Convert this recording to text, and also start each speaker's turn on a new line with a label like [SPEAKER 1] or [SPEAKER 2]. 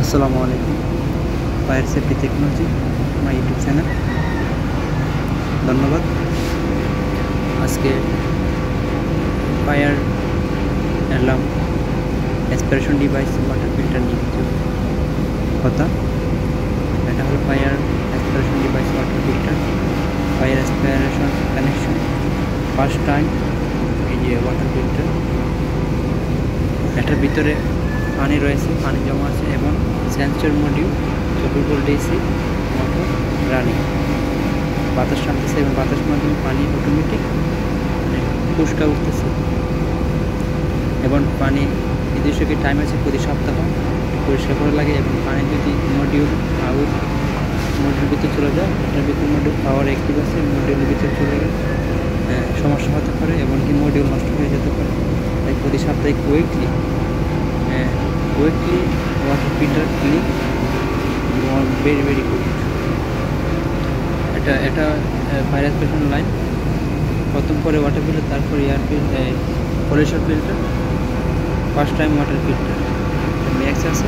[SPEAKER 1] আসসালামু আলাইকুম। Fire safety technology আমার ইউটিউব চ্যানেল। ধন্যবাদ। আজকে fire alarm aspiration device water filter নিয়ে কিছু কথা। এটা হলো fire aspiration device water filter, fire aspiration connection first time. এই যে ওয়াটার ফিল্টার, এটার ভিতরে পানি রয়েছে, পানি জমা আছে এবং sensor module 24 volt AC motor running, বাতাস টানতেছে এবং বাতাস মাধ্যমে পানি অটোমেটিক পুষ্কা উঠতেছে এবং পানি নির্দিষ্ট টাইম আছে, প্রতি সপ্তাহ পরিষ্কার করা লাগে এবং পানি যদি মডিউল ভিতরে চলে যায়, এটার ভিতরে মডিউল পাওয়ার অ্যাক্টিভ আছে, মডিউলের ভিতরে চলে গেলে সমস্যা হতে পারে এবং কি মডিউল নষ্ট হয়ে যেতে পারে। তাই প্রতি সাপ্তাহিক weekly water filter clean very good. এটা ফায়ার অ্যাসপিরেশন লাইন, প্রথম পরে ওয়াটার ফিল্টার, তারপর pollution filter, first time water filter max আছে।